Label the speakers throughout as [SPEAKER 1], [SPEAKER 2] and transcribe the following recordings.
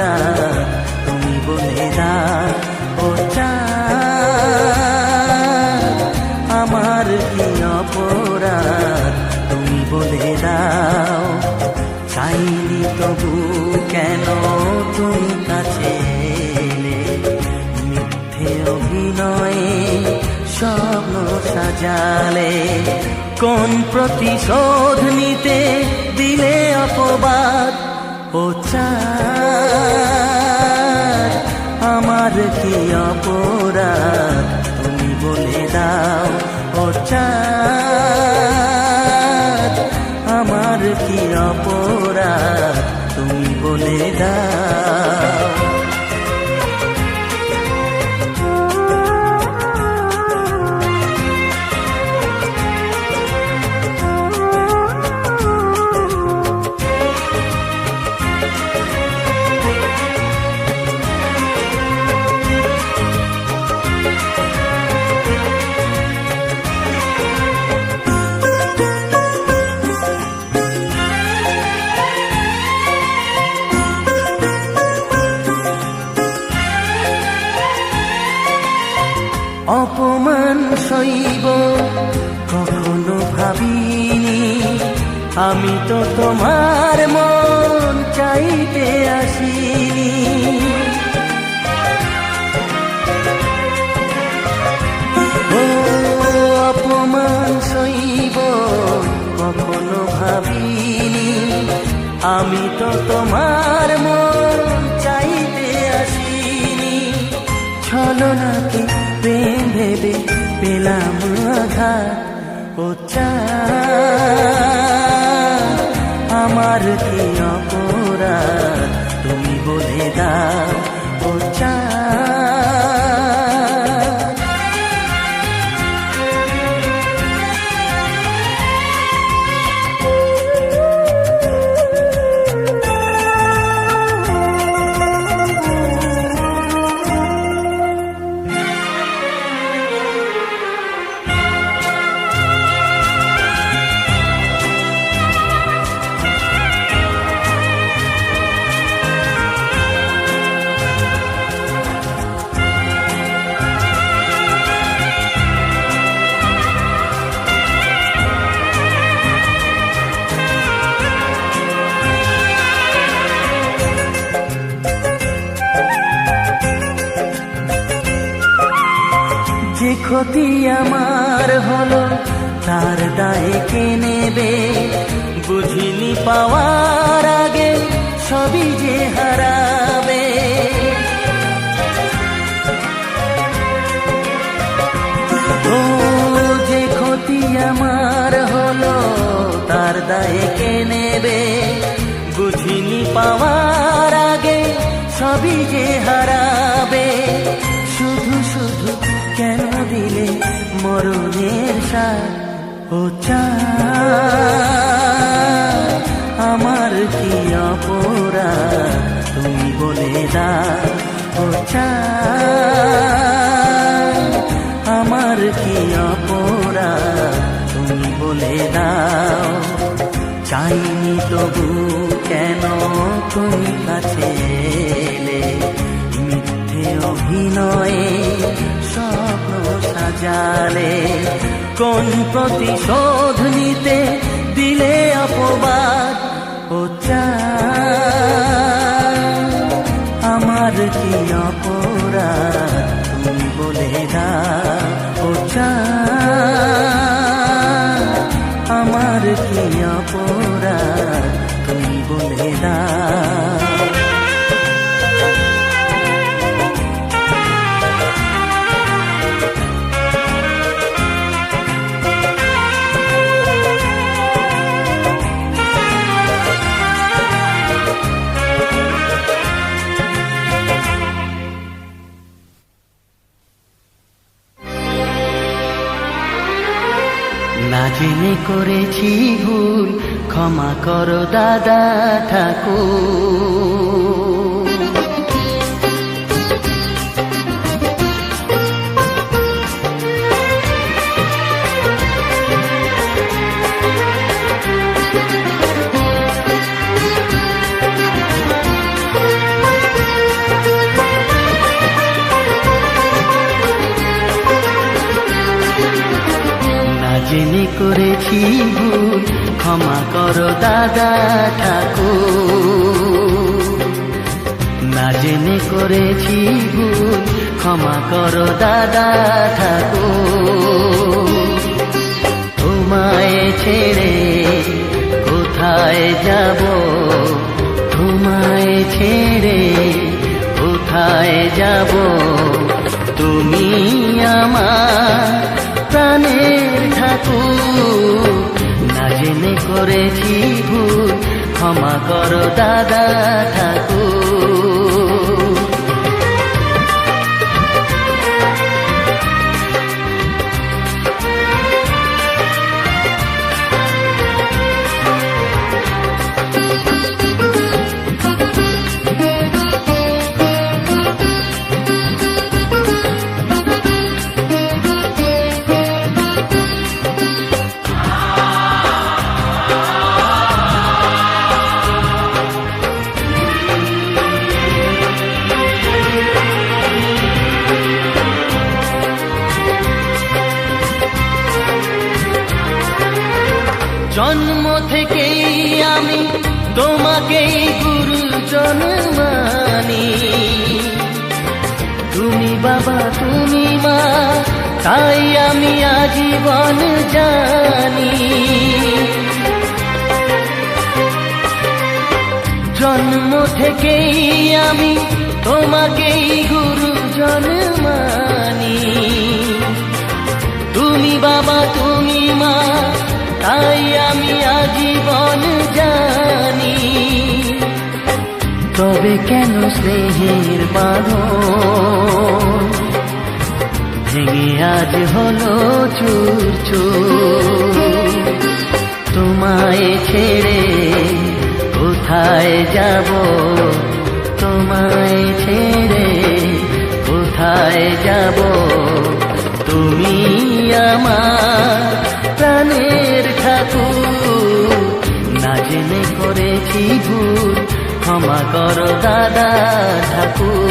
[SPEAKER 1] অপরাধ তুমি বলে দাও ও চাঁদ, আমার কি অপরাধ তুমি বলে দাও। চাইনি তবু কেন তুমি কাছে এলে, মিথ্যে অভিনয়ে স্বপ্ন সাজালে, কোন প্রতিশোধ নিতে দিলে অপবাদ ও চাঁদ, আমার কি অপরাধ তুমি বলে দাও ও চাঁদ, আমার কি অপরাধ তুমি বলে দাও। অপমান সইব কখনো ভাবিনি, আমি তো তোমার মন চাইতে আসিনি। ও অপমান সইব কখনো ভাবিনি, আমি তো তোমার মন চাইতে আসিনি। ছলনাকে প্রেম ভেবে পেলাম আঘাত ও চাঁদ, আমার কি অপরাধ তুমি বলে দাও ও চাঁদ। যে ক্ষতি আমার হলো তার দায়ে কে নেবে, বুঝিনি পাওয়ার আগে সবই যে হারাবে। ও যে ক্ষতি আমার হলো তার দায়ে কে নেবে, বুঝিনি পাওয়ার আগে সবই যে হারাবে। শুধু শুধু কেন দিলে মরণের সাথ ও চাঁদ, আমার কি অপরাধ তুমি বলে দাও ও চাঁদ, আমার কি অপরাধ তুমি বলে দাও। চাইনি তবু কেন তুমি কাছে এলে, মিথ্যে অভিনয়ে স্বপ্ন সাজালে, কোন প্রতিশোধ নিতে দিলে অপবাদ ও চাঁদ, আমার কি অপরাধ তুমি বলে দাও ও চাঁদ, আমার কি অপরাধ তুমি বলে দাও। না জেনে করেছি ভুল, ক্ষমা করো দাদা ঠাকুর। জেনে করেছি ভুল, ক্ষমা করো দাদা ঠাকুর। না জেনে করেছি ভুল, ক্ষমা করো দাদা ঠাকুর। তোমায় ছেড়ে কোথায় যাব, তোমায় ছেড়ে কোথায় যাব, তুমি আমার প্রাণের ঠাকুর। না জেনে করেছি ভুল, ক্ষমা করো দাদা ঠাকুর। জন্ম থেকেই আমি তোমাকেই গুরুজন মানি, তুমি বাবা তুমি মা, তাই আমি আজীবন জানি। জন্ম থেকেই আমি তোমাকেই গুরুজন মানি, তুমি বাবা তুমি মা, তাই আমি আজীবন জানি। তবে কেন স্নেহের বাঁধন ভেঙে আজ হলো চুর চুর। তোমায় ছেড়ে কোথায় যাব, তোমায় ছেড়ে কোথায় যাব, তুমি আমার প্রাণের ঠাকুর। না জেনে করেছি ভুল, ক্ষমা করো দাদা ঠাকুর।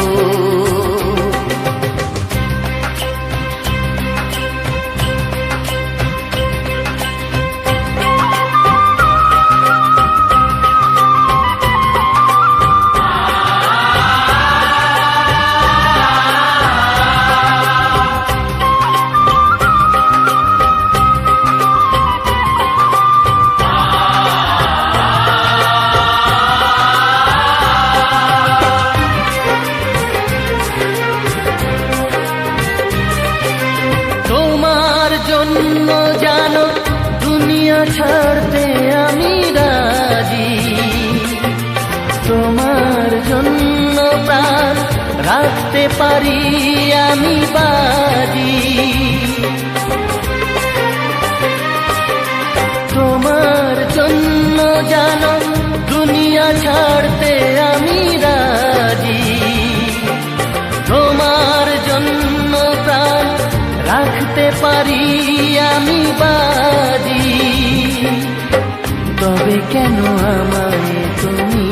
[SPEAKER 1] জন্য জানো দুনিয়া ছাড়তে আমি রাজি, তোমার জন্য প্রাণ রাখতে পারি আমি বাজি। তোমার জন্য জানো দুনিয়া ছাড়তে আমি রাজি, তোমার জন্য প্রাণ রাখতে পারি আমি বাজি। তবে কেন আমায় তুমি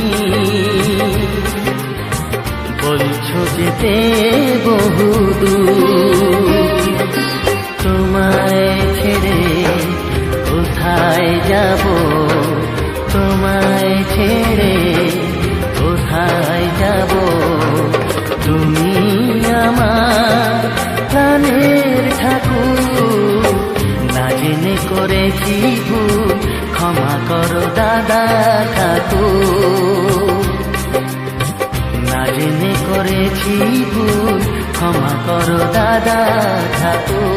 [SPEAKER 1] বলছো যেতে বহুদূর, তোমায় ছেড়ে কোথায় যাব, তোমায় ছেড়ে কোথায় যাব, তুমি আমার প্রাণের ঠাকুর। না জেনে করেছি ভুল, ক্ষমা করো দাদা ঠাকুর। না জেনে করেছি ভুল, ক্ষমা করো দাদা ঠাকুর।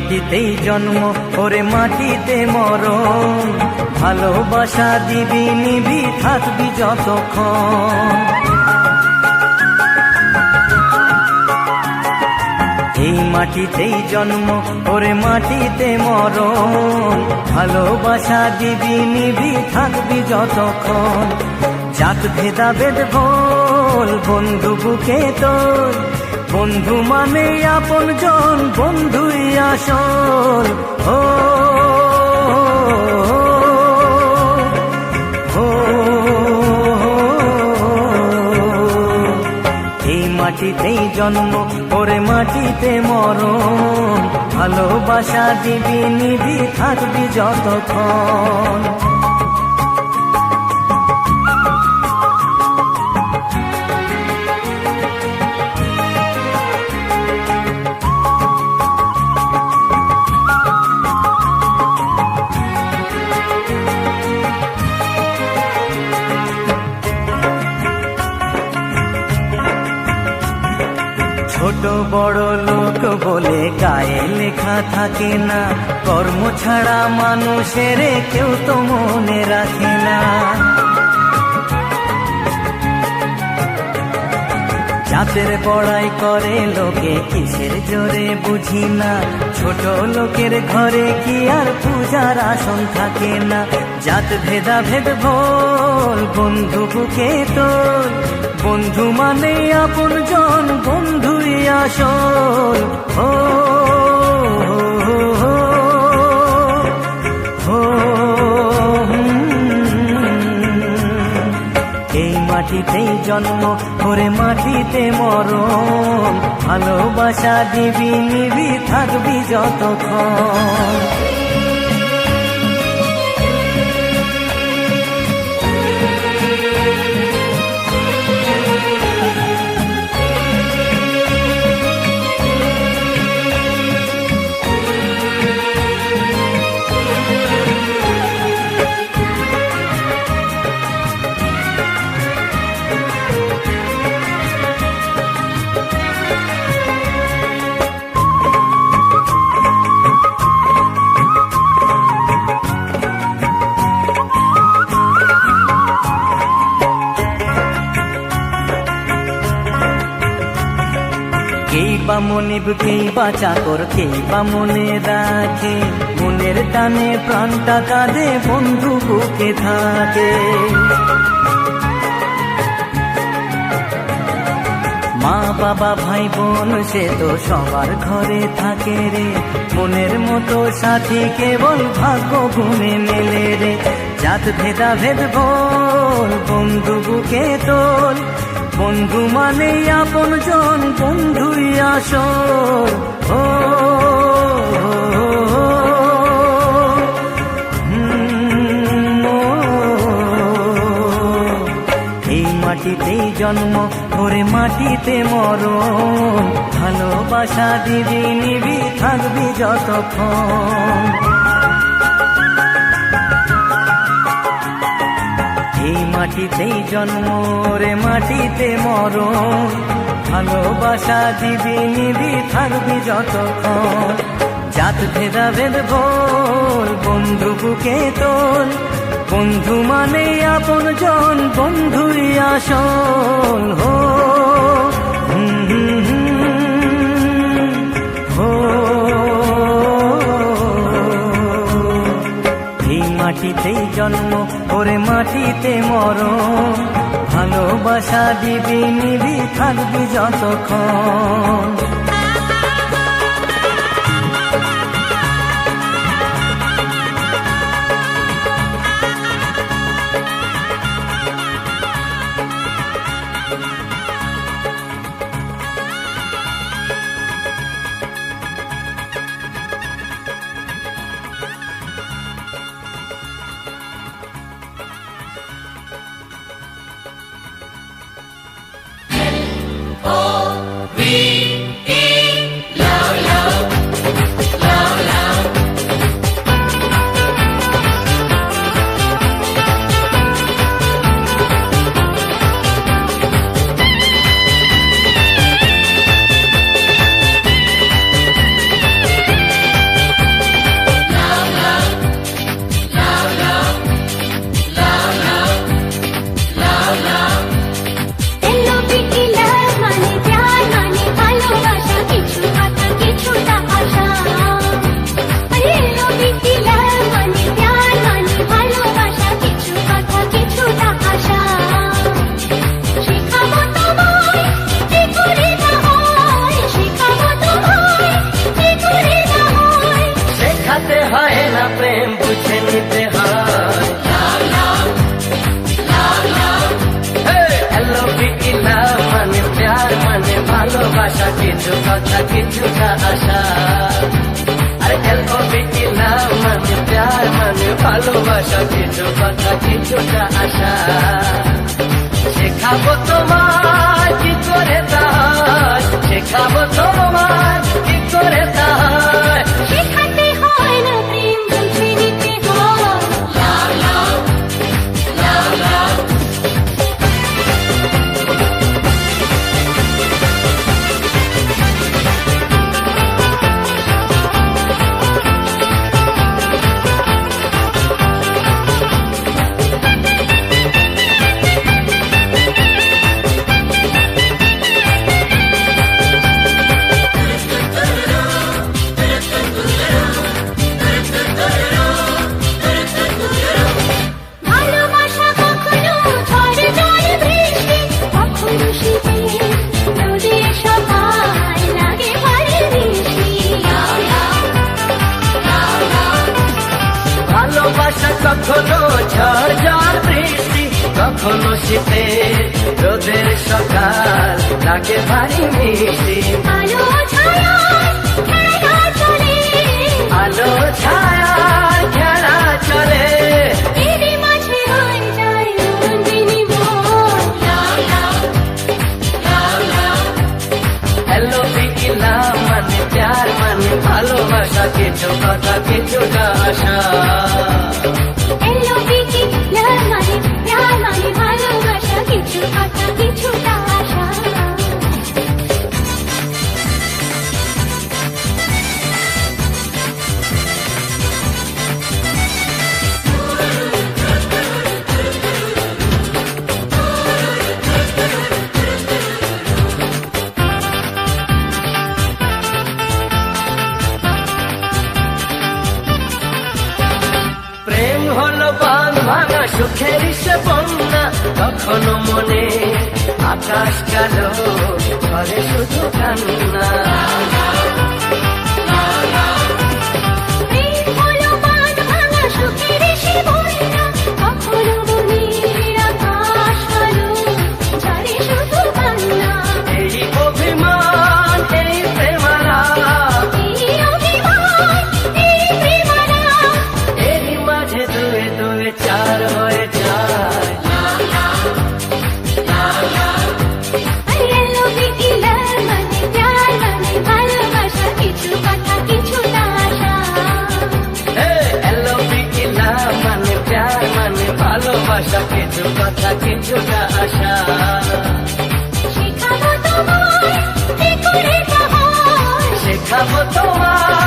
[SPEAKER 1] মাটিতেই জন্ম ওরে মাটিতে মরণ, ভালোবাসা দিবি নিবি থাকবি যতক্ষণ। এই মাটিতেই জন্ম ওরে মাটিতে মরণ, ভালোবাসা দিবি নিবি থাকবি যতক্ষণ। জাত ভেদাভেদ ভোল বন্ধু বুকে তোর, বন্ধু মানে আপন জন বন্ধুই আসল। ও এই মাটিতেই জন্ম ওরে মাটিতে মরণ, ভালোবাসা দিবি নিবি থাকবি যতক্ষণ। ছোট বড় লোক বলে গায়ে লেখা থাকে না, কর্ম ছাড়া মানুষের কেউ তো মনে রাখে না। জাতের বড়াই করে লোকে কিসের জোরে বুঝি না, ছোট লোকের ঘরে কি আর পূজার আসন থাকে না। জাত ভেদাভেদ ভোল বন্ধু বুকে তোর, বন্ধু মানে আপন জন বন্ধুই আসল। ও এই মাটিতেই জন্ম ওরে মাটিতে মরণ, ভালোবাসা দিবি নিবি থাকবি যতক্ষণ। কেই বা মনিব কেই বা চাকর কেই বা মনে রাখে, মনের টানে প্রাণটা কাঁদে বন্ধু বুকে থাকে। মা বাবা ভাই বোন সে তো সবার ঘরে থাকে রে, মনের মতো সাথী কেবল ভাগ্য গুণে মেলে রে। জাত ভেদাভেদ বল বন্ধু বুকে তোল, বন্ধু মানে আপন জন বন্ধুই আসল। ও এই মাটিতেই জন্ম ওরে মাটিতে মরণ, ভালোবাসা দিবি নিবি থাকবি যতক্ষণ। এই মাটিতেই জন্ম রে মাটিতে মরণ, ভালোবাসা দিবি নিবি থাকবি যতক্ষণ। জাত ভেদাভেদ ভোল বন্ধু বুকে তোল, বন্ধু মানে আপন জন বন্ধুই আসল। হো এই মাটিতেই জন্ম ওরে মাটিতে মরণ, ভালোবাসা দিবি নিবি থাকবি যতক্ষণ।
[SPEAKER 2] L-O-V-E
[SPEAKER 1] ভালোবাসা, কিছু কথা কিছুটা আশা। শেখাবো তোমায় কি করে তাই, শেখাবো তোমায় কি করে তাই।
[SPEAKER 2] শেখাতে হয় না প্রেম, বুঝে নিতে হয়। লাও লাও লাও লাও। ভালোবাসা কখনো ঝড় জল বৃষ্টি, কখনো শীতের রোদের সকাল, লাগে ভারী বৃষ্টি। লাও লাও লাও লাও।
[SPEAKER 1] ভালোবাসা কখনো ঝড় ঝড় বৃষ্টি, কখনো শীতে রোদের সকাল, লাগে ভারী মিষ্টি।
[SPEAKER 2] আলো ছায়ায় খেলা চলে,
[SPEAKER 1] আলো ছায়ায় খেলা চলে,
[SPEAKER 2] এরই মাঝে হয়ে যায় মন বিনিময়। লাও লাও লাও লাও।
[SPEAKER 1] হ্যালো বিকিলা মানে প্যার মানে ভালোবাসা, কিছু কথা কিছুটা আশা।
[SPEAKER 2] এলো বিকি লাল মানে প্যার মানে ভালোবাসা, কিছু কথা কিছুটা আশা।
[SPEAKER 1] প্রেম হলো বাঁধ ভাঙা সুখের সে বন্যা, কখনো মনে আকাশ কালো ঘরে শুধু কান্না।
[SPEAKER 2] প্রেম হলো বাঁধ ভাঙা সুখের সে বন্যা, কখনো মনের আকাশ কালো, ঝরে শুধু কান্না।
[SPEAKER 1] এই অভিমান এই প্রেমারা,
[SPEAKER 2] এই অভিমান এই প্রেমারা,
[SPEAKER 1] এরই মাঝে দুয়ে দুয়ে চার হয়ে যায়।
[SPEAKER 2] এলো বিকি লাল মানে প্যার মানে ভালোবাসা, কিছু কথা কিছুটা আশা।
[SPEAKER 1] এলো বিকিলা মানে প্যার মানে ভালোবাসা, কিছু কথা কিছুটা আশা।
[SPEAKER 2] শেখাবো তোমায় কি করে তা হয়,
[SPEAKER 1] শেখাবো তোমায়